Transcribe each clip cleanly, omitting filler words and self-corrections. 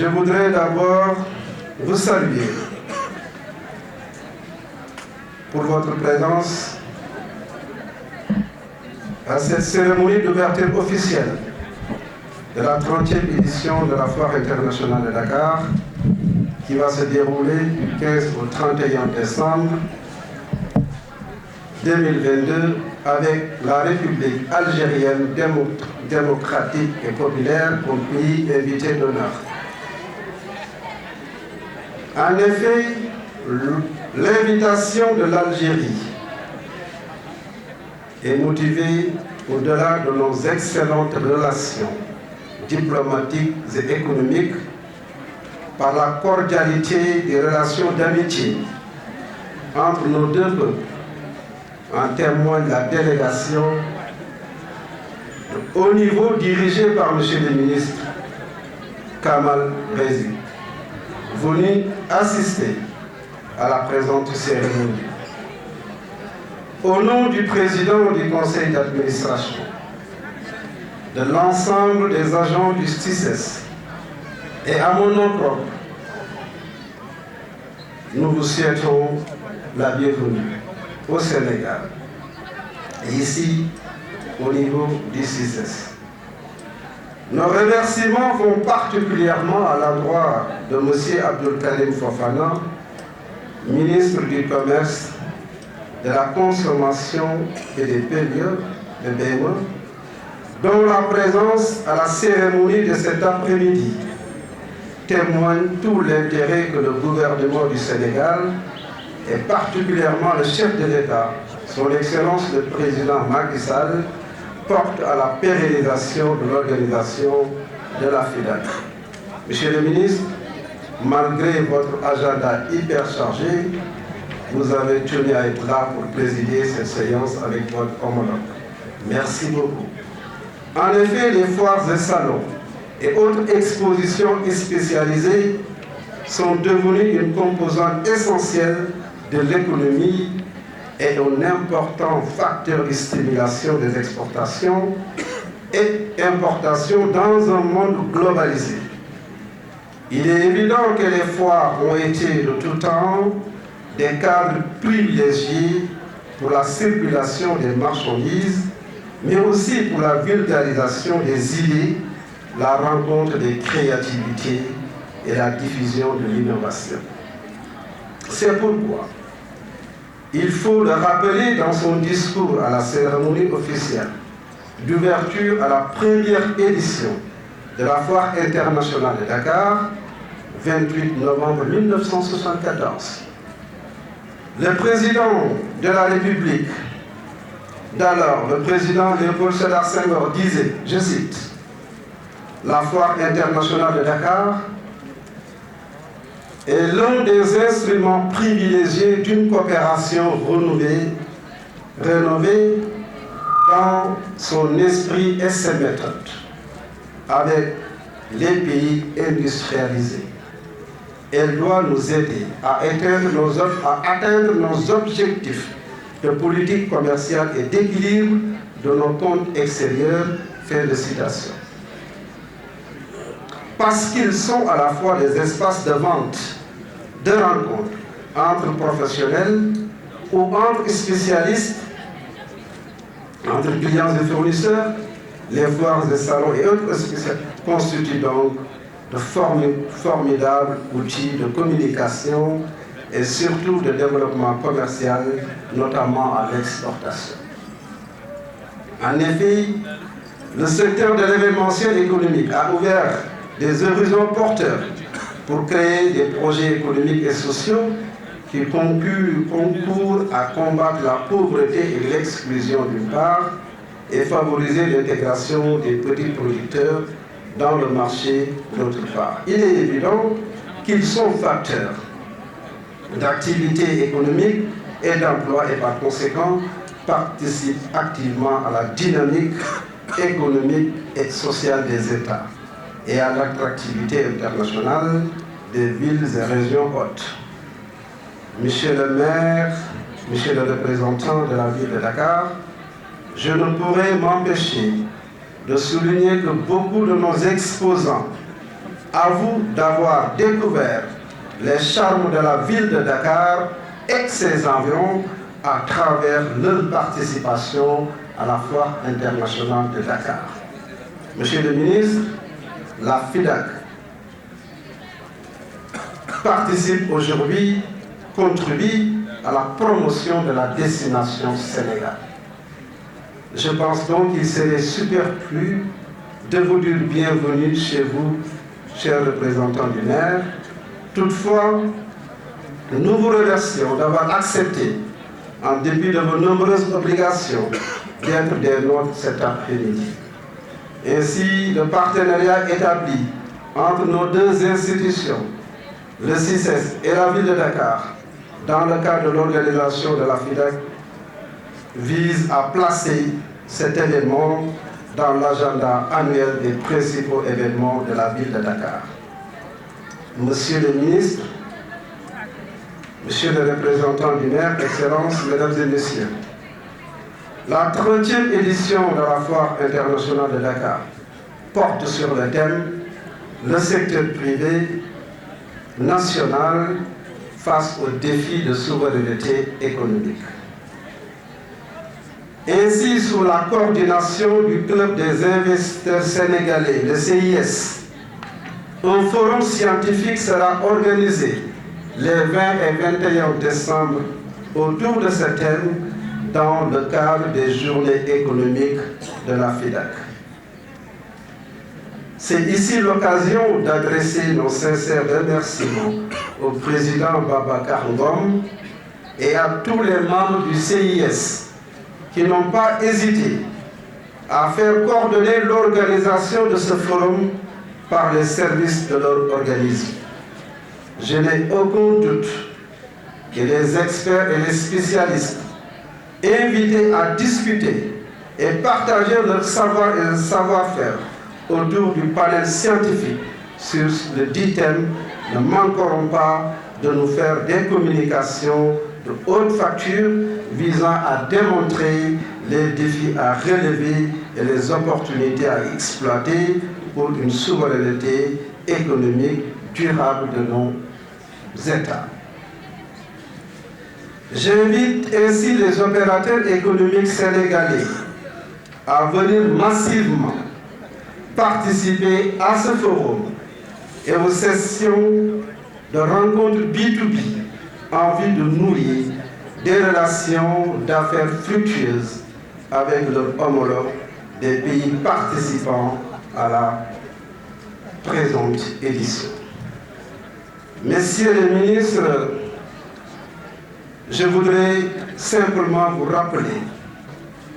Je voudrais d'abord vous saluer pour votre présence à cette cérémonie d'ouverture officielle de la 30e édition de la Foire internationale de Dakar qui va se dérouler du 15 au 31 décembre 2022 avec la République algérienne démocratique et populaire comme pays invité d'honneur. En effet, l'invitation de l'Algérie est motivée au-delà de nos excellentes relations diplomatiques et économiques par la cordialité des relations d'amitié entre nos deux peuples. En témoigne la délégation de haut niveau dirigée par M. le ministre Kamal Rezi, venu assister à la présente cérémonie. Au nom du président du conseil d'administration, de l'ensemble des agents du STICES et à mon nom propre, nous vous souhaitons la bienvenue au Sénégal et ici au niveau du STICES. Nos remerciements vont particulièrement à l'endroit de M. Abdul Karim Fofana, ministre du Commerce, de la Consommation et des PME, dont la présence à la cérémonie de cet après-midi témoigne tout l'intérêt que le gouvernement du Sénégal et particulièrement le chef de l'État, son Excellence le Président Macky Sall, porte à la pérennisation de l'organisation de la FIDAK. Monsieur le ministre, malgré votre agenda hyper chargé, vous avez tenu à être là pour présider cette séance avec votre homologue. Merci beaucoup. En effet, les foires et salons et autres expositions spécialisées sont devenues une composante essentielle de l'économie et un important facteur de stimulation des exportations et importations dans un monde globalisé. Il est évident que les foires ont été de tout temps des cadres privilégiés pour la circulation des marchandises, mais aussi pour la vulgarisation des idées, la rencontre des créativités et la diffusion de l'innovation. C'est pourquoi il faut le rappeler dans son discours à la cérémonie officielle d'ouverture à la première édition de la Foire internationale de Dakar, 28 novembre 1974. Le président de la République d'alors, le président Léopold Sédar Senghor, disait, je cite, « La Foire internationale de Dakar est l'un des instruments privilégiés d'une coopération rénovée dans son esprit et ses méthodes avec les pays industrialisés. Elle doit nous aider à atteindre nos objectifs de politique commerciale et d'équilibre de nos comptes extérieurs. » Fin de citation. Parce qu'ils sont à la fois des espaces de vente, de rencontres entre professionnels ou entre spécialistes, entre clients et fournisseurs, les foires et salons et autres spécialistes constituent donc de formidables outils de communication et surtout de développement commercial, notamment à l'exportation. En effet, le secteur de l'événementiel économique a ouvert des horizons porteurs pour créer des projets économiques et sociaux qui concourent à combattre la pauvreté et l'exclusion d'une part et favoriser l'intégration des petits producteurs dans le marché d'autre part. Il est évident qu'ils sont facteurs d'activité économique et d'emploi et par conséquent participent activement à la dynamique économique et sociale des États et à l'attractivité internationale des villes et régions hautes. Monsieur le maire, monsieur le représentant de la ville de Dakar, je ne pourrais m'empêcher de souligner que beaucoup de nos exposants à vous d'avoir découvert les charmes de la ville de Dakar et ses environs à travers leur participation à la Foire internationale de Dakar. Monsieur le ministre, la FIDAK participe aujourd'hui, contribue à la promotion de la destination Sénégal. Je pense donc qu'il serait superflu de vous dire bienvenue chez vous, chers représentants du maire. Toutefois, nous vous remercions d'avoir accepté, en dépit de vos nombreuses obligations, d'être des nôtres cet après-midi. Ainsi, le partenariat établi entre nos deux institutions, le CICES et la ville de Dakar, dans le cadre de l'organisation de la FIDAK, vise à placer cet événement dans l'agenda annuel des principaux événements de la ville de Dakar. Monsieur le ministre, Monsieur le représentant du maire, Excellences, Mesdames et Messieurs, la 30e édition de la Foire internationale de Dakar porte sur le thème « Le secteur privé national face aux défis de souveraineté économique ». Ainsi, sous la coordination du Club des investisseurs sénégalais, le CIS, un forum scientifique sera organisé les 20 et 21 décembre autour de ce thème dans le cadre des journées économiques de la FIDAK. C'est ici l'occasion d'adresser nos sincères remerciements au président Babacar Ngom et à tous les membres du CIS qui n'ont pas hésité à faire coordonner l'organisation de ce forum par les services de leur organisme. Je n'ai aucun doute que les experts et les spécialistes invités à discuter et partager leur savoir et leur savoir-faire autour du panel scientifique sur le dit thème ne manqueront pas de nous faire des communications de haute facture visant à démontrer les défis à relever et les opportunités à exploiter pour une souveraineté économique durable de nos États. J'invite ainsi les opérateurs économiques sénégalais à venir massivement participer à ce forum et aux sessions de rencontres B2B en vue de nourrir des relations d'affaires fructueuses avec leurs homologues des pays participants à la présente édition. Messieurs les ministres, je voudrais simplement vous rappeler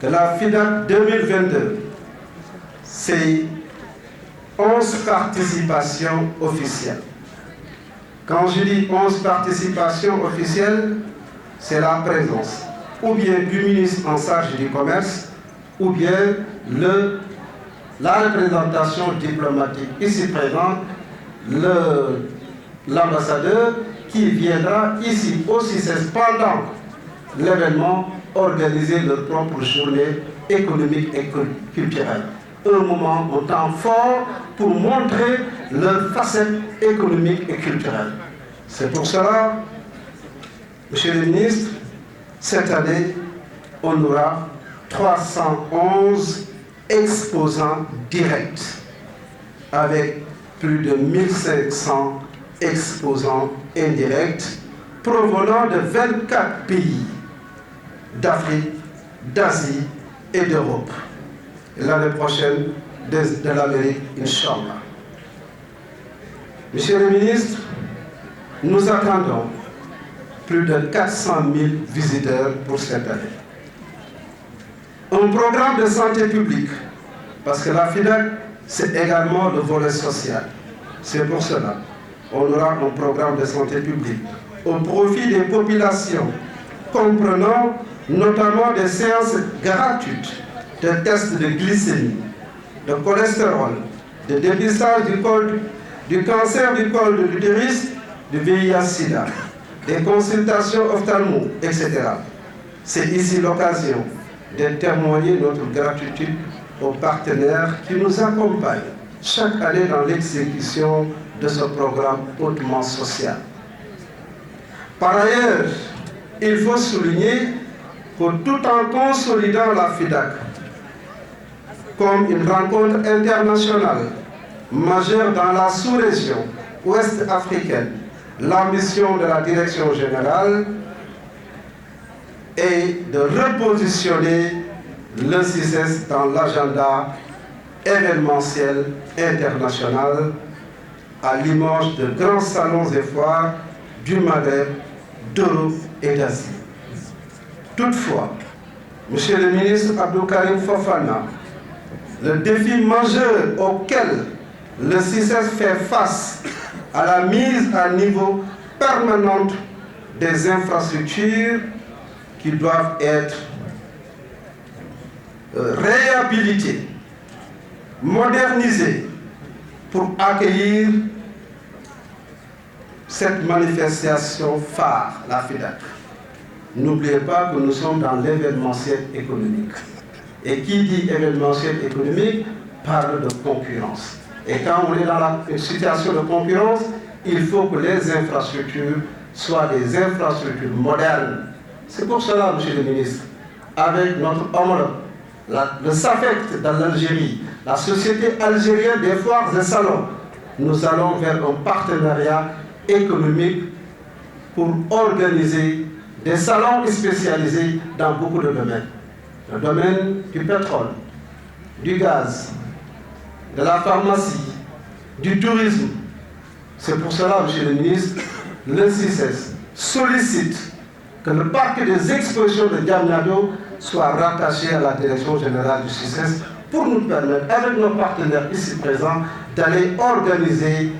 que la FIDAK 2022, c'est 11 participations officielles. Quand je dis 11 participations officielles, c'est la présence ou bien du ministre en charge du commerce ou bien la représentation diplomatique ici présente, l'ambassadeur qui viendra ici aussi pendant l'événement organiser leur propre journée économique et culturelle. Un moment, un temps fort pour montrer leur facette économique et culturelle. C'est pour cela, Monsieur le ministre, cette année, on aura 311 exposants directs avec plus de 1500 exposants indirects provenant de 24 pays d'Afrique, d'Asie et d'Europe. L'année prochaine, de l'Amérique, Inch'Allah. Monsieur le ministre, nous attendons plus de 400 000 visiteurs pour cette année. Un programme de santé publique, parce que la FIDAK, c'est également le volet social. C'est pour cela qu'on aura un programme de santé publique au profit des populations, comprenant notamment des séances gratuites de tests de glycémie, de cholestérol, de dépistage du cancer du col de l'utérus, du VIH-Sida, des consultations ophtalmo, etc. C'est ici l'occasion de témoigner notre gratitude aux partenaires qui nous accompagnent chaque année dans l'exécution de ce programme hautement social. Par ailleurs, il faut souligner que tout en consolidant la FIDAC comme une rencontre internationale majeure dans la sous-région ouest africaine, l'ambition de la direction générale est de repositionner le CICES dans l'agenda événementiel international à l'image de grands salons et foires du Maghreb, d'Europe et d'Asie. Toutefois, Monsieur le ministre Abdou Karim Fofana, le défi majeur auquel le CICES fait face à la mise à niveau permanente des infrastructures qui doivent être réhabilitées, modernisées pour accueillir cette manifestation phare, la FIDAC. N'oubliez pas que nous sommes dans l'événementiel économique. Et qui dit événementiel économique parle de concurrence. Et quand on est dans une situation de concurrence, il faut que les infrastructures soient des infrastructures modernes. C'est pour cela, Monsieur le ministre, avec notre homologue, le SAFECT dans l'Algérie, la Société algérienne des foires et salons, nous allons vers un partenariat économique pour organiser des salons spécialisés dans beaucoup de domaines. Le domaine du pétrole, du gaz, de la pharmacie, du tourisme. C'est pour cela, Monsieur le ministre, le CICES sollicite que le parc des expositions de Diamniadio soit rattaché à la direction générale du CICES pour nous permettre, avec nos partenaires ici présents, d'aller organiser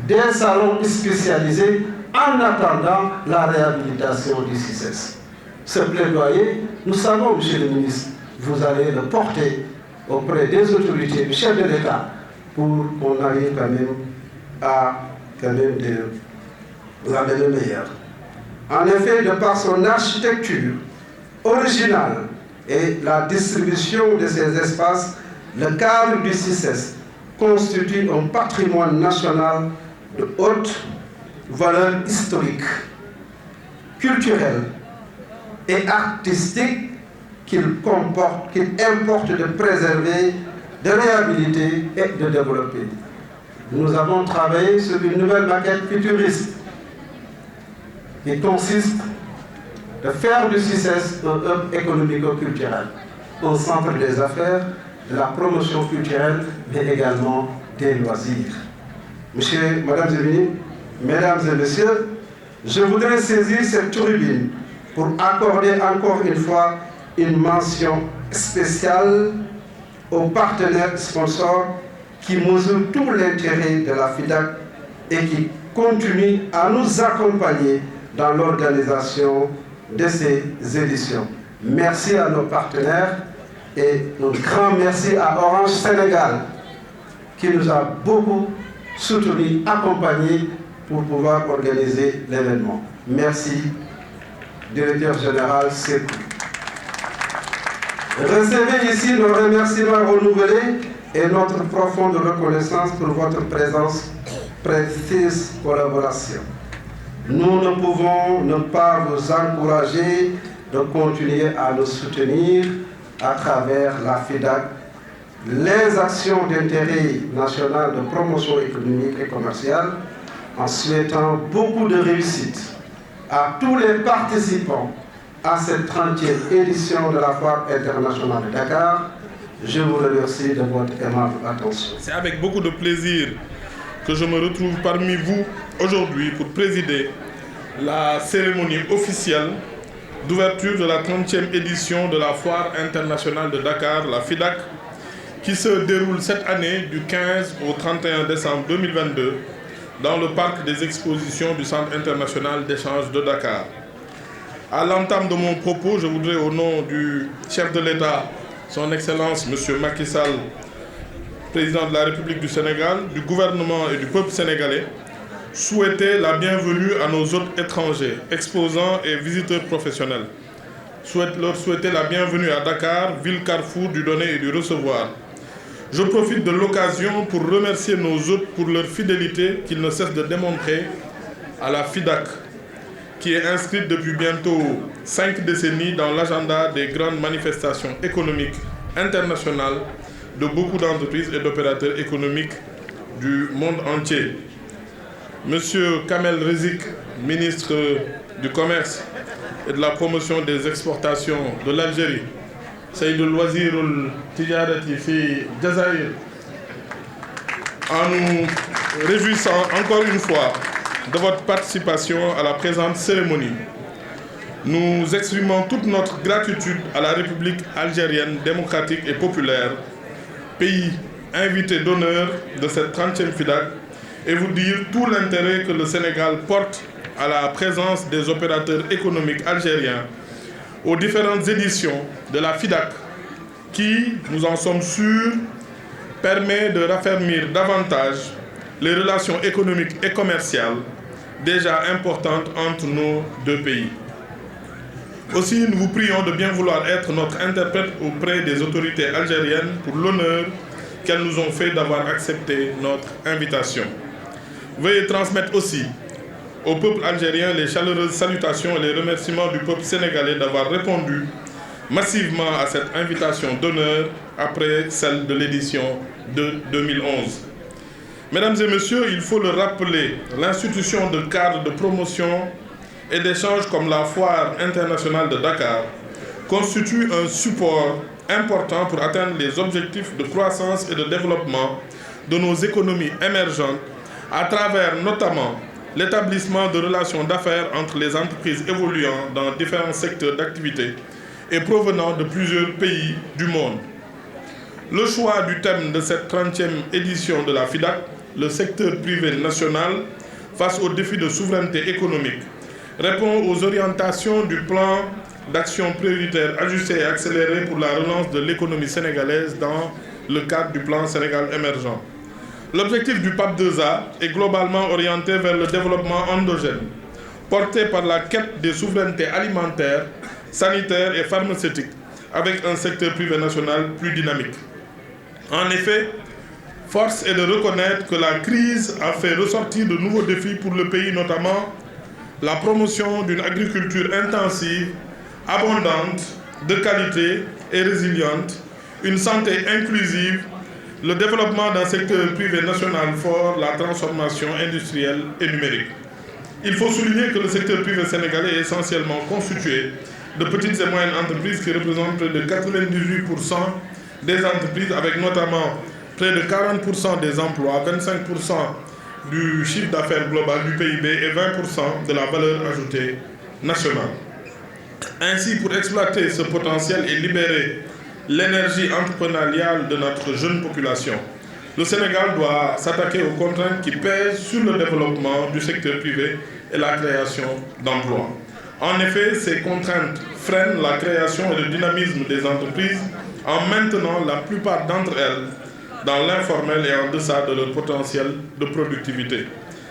des salons spécialisés en attendant la réhabilitation du CICES. Ce plaidoyer, nous savons, Monsieur le ministre, vous allez le porter auprès des autorités, du chef de l'État, pour qu'on arrive quand même à l'année meilleure. En effet, de par son architecture originale et la distribution de ces espaces, le cadre du CICES constitue un patrimoine national de haute valeur historique, culturelle et artistique qu'il importe de préserver, de réhabiliter et de développer. Nous avons travaillé sur une nouvelle maquette futuriste qui consiste de faire du CICES un hub économico-culturel, un centre des affaires, de la promotion culturelle, mais également des loisirs. Mesdames et messieurs, je voudrais saisir cette tribune pour accorder encore une fois une mention spéciale aux partenaires sponsors qui mesurent tout l'intérêt de la FIDAC et qui continuent à nous accompagner dans l'organisation de ces éditions. Merci à nos partenaires et un grand merci à Orange Sénégal qui nous a beaucoup soutenus, accompagnés pour pouvoir organiser l'événement. Merci, directeur général Sekou. Recevez ici nos remerciements renouvelés et notre profonde reconnaissance pour votre présence, précieuse collaboration. Nous ne pouvons ne pas vous encourager de continuer à nous soutenir à travers la FIDAC, les actions d'intérêt national de promotion économique et commerciale, en souhaitant beaucoup de réussite à tous les participants à cette 30e édition de la Foire internationale de Dakar. Je vous remercie de votre aimable attention. C'est avec beaucoup de plaisir que je me retrouve parmi vous aujourd'hui pour présider la cérémonie officielle d'ouverture de la 30e édition de la Foire internationale de Dakar, la FIDAC, qui se déroule cette année du 15 au 31 décembre 2022 dans le parc des expositions du Centre international d'échange de Dakar. À l'entame de mon propos, je voudrais au nom du chef de l'État, son Excellence M. Macky Sall, président de la République du Sénégal, du gouvernement et du peuple sénégalais, souhaiter la bienvenue à nos hôtes étrangers, exposants et visiteurs professionnels. Leur souhaiter la bienvenue à Dakar, ville carrefour du donner et du recevoir. Je profite de l'occasion pour remercier nos hôtes pour leur fidélité qu'ils ne cessent de démontrer à la FIDAK, qui est inscrite depuis bientôt 5 décennies dans l'agenda des grandes manifestations économiques internationales de beaucoup d'entreprises et d'opérateurs économiques du monde entier. Monsieur Kamel Rizik, ministre du Commerce et de la Promotion des exportations de l'Algérie, Seydou Wazirul Tijarati fi Jazaïr, en nous réjouissant encore une fois de votre participation à la présente cérémonie. Nous exprimons toute notre gratitude à la République algérienne démocratique et populaire, pays invité d'honneur de cette 30e FIDAK, et vous dire tout l'intérêt que le Sénégal porte à la présence des opérateurs économiques algériens aux différentes éditions de la FIDAK, qui, nous en sommes sûrs, permet de raffermir davantage les relations économiques et commerciales déjà importantes entre nos deux pays. Aussi, nous vous prions de bien vouloir être notre interprète auprès des autorités algériennes pour l'honneur qu'elles nous ont fait d'avoir accepté notre invitation. Veuillez transmettre aussi au peuple algérien les chaleureuses salutations et les remerciements du peuple sénégalais d'avoir répondu massivement à cette invitation d'honneur après celle de l'édition de 2011. Mesdames et messieurs, il faut le rappeler, l'institution de cadres de promotion et d'échanges comme la Foire internationale de Dakar constitue un support important pour atteindre les objectifs de croissance et de développement de nos économies émergentes à travers notamment l'établissement de relations d'affaires entre les entreprises évoluant dans différents secteurs d'activité et provenant de plusieurs pays du monde. Le choix du thème de cette 30e édition de la FIDAK, le secteur privé national face aux défis de souveraineté économique, répond aux orientations du plan d'action prioritaire ajusté et accéléré pour la relance de l'économie sénégalaise dans le cadre du plan Sénégal émergent. L'objectif du PAP 2A est globalement orienté vers le développement endogène, porté par la quête des souverainetés alimentaires, sanitaires et pharmaceutiques, avec un secteur privé national plus dynamique. En effet, force est de reconnaître que la crise a fait ressortir de nouveaux défis pour le pays, notamment la promotion d'une agriculture intensive, abondante, de qualité et résiliente, une santé inclusive, le développement d'un secteur privé national fort, la transformation industrielle et numérique. Il faut souligner que le secteur privé sénégalais est essentiellement constitué de petites et moyennes entreprises qui représentent près de 98% des entreprises, avec notamment près de 40% des emplois, 25% du chiffre d'affaires global du PIB et 20% de la valeur ajoutée nationale. Ainsi, pour exploiter ce potentiel et libérer l'énergie entrepreneuriale de notre jeune population, le Sénégal doit s'attaquer aux contraintes qui pèsent sur le développement du secteur privé et la création d'emplois. En effet, ces contraintes freinent la création et le dynamisme des entreprises en maintenant la plupart d'entre elles dans l'informel et en deçà de leur potentiel de productivité.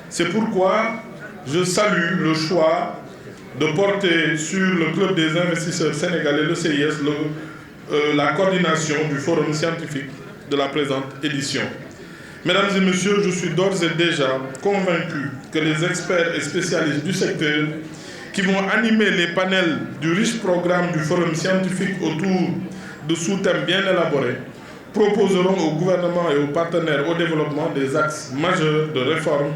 C'est pourquoi je salue le choix de porter sur le Club des investisseurs sénégalais, le CIS, la coordination du forum scientifique de la présente édition. Mesdames et messieurs, je suis d'ores et déjà convaincu que les experts et spécialistes du secteur qui vont animer les panels du riche programme du forum scientifique autour de sous-thèmes bien élaborés proposeront au gouvernement et aux partenaires au développement des axes majeurs de réforme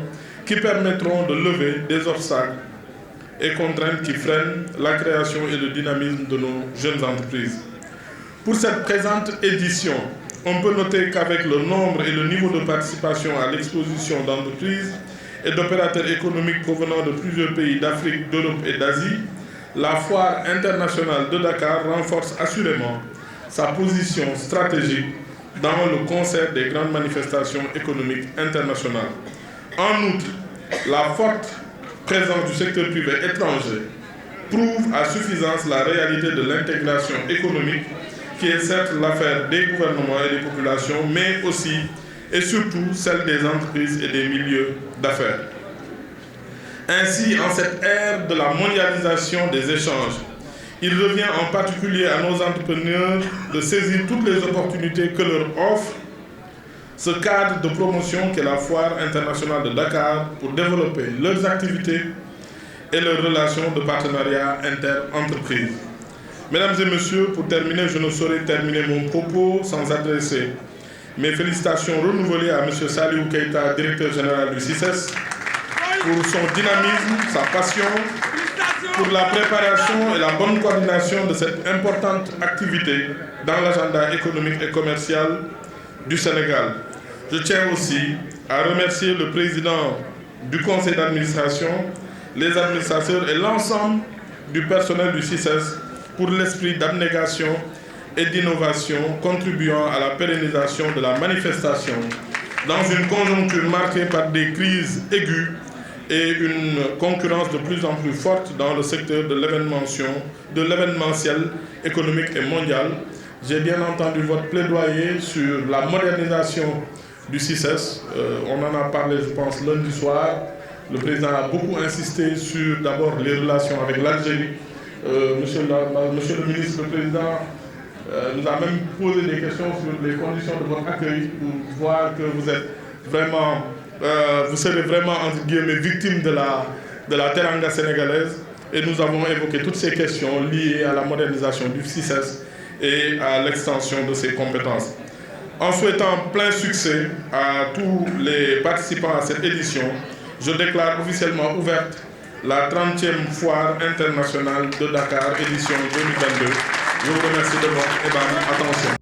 qui permettront de lever des obstacles et contraintes qui freinent la création et le dynamisme de nos jeunes entreprises. Pour cette présente édition, on peut noter qu'avec le nombre et le niveau de participation à l'exposition d'entreprises et d'opérateurs économiques provenant de plusieurs pays d'Afrique, d'Europe et d'Asie, la Foire internationale de Dakar renforce assurément sa position stratégique dans le concert des grandes manifestations économiques internationales. En outre, la forte présence du secteur privé étranger prouve à suffisance la réalité de l'intégration économique qui est certes l'affaire des gouvernements et des populations, mais aussi et surtout celle des entreprises et des milieux d'affaires. Ainsi, en cette ère de la mondialisation des échanges, il revient en particulier à nos entrepreneurs de saisir toutes les opportunités que leur offre ce cadre de promotion qu'est la Foire internationale de Dakar pour développer leurs activités et leurs relations de partenariat inter-entreprises. Mesdames et messieurs, pour terminer, je ne saurais terminer mon propos sans adresser mes félicitations renouvelées à M. Saliou Keïta, directeur général du CICES, pour son dynamisme, sa passion, pour la préparation et la bonne coordination de cette importante activité dans l'agenda économique et commercial du Sénégal. Je tiens aussi à remercier le président du conseil d'administration, les administrateurs et l'ensemble du personnel du CICES pour l'esprit d'abnégation et d'innovation contribuant à la pérennisation de la manifestation dans une conjoncture marquée par des crises aiguës et une concurrence de plus en plus forte dans le secteur de l'événementiel économique et mondial. J'ai bien entendu votre plaidoyer sur la modernisation du CICES. On en a parlé, je pense, lundi soir. Le président a beaucoup insisté sur d'abord les relations avec l'Algérie. Monsieur le ministre, le président nous a même posé des questions sur les conditions de votre accueil pour voir que vous êtes vraiment, vous serez vraiment entre guillemets victime de la teranga sénégalaise. Et nous avons évoqué toutes ces questions liées à la modernisation du CICES et à l'extension de ses compétences. En souhaitant plein succès à tous les participants à cette édition, je déclare officiellement ouverte la 30e Foire internationale de Dakar, édition 2022. Je vous remercie de votre attention.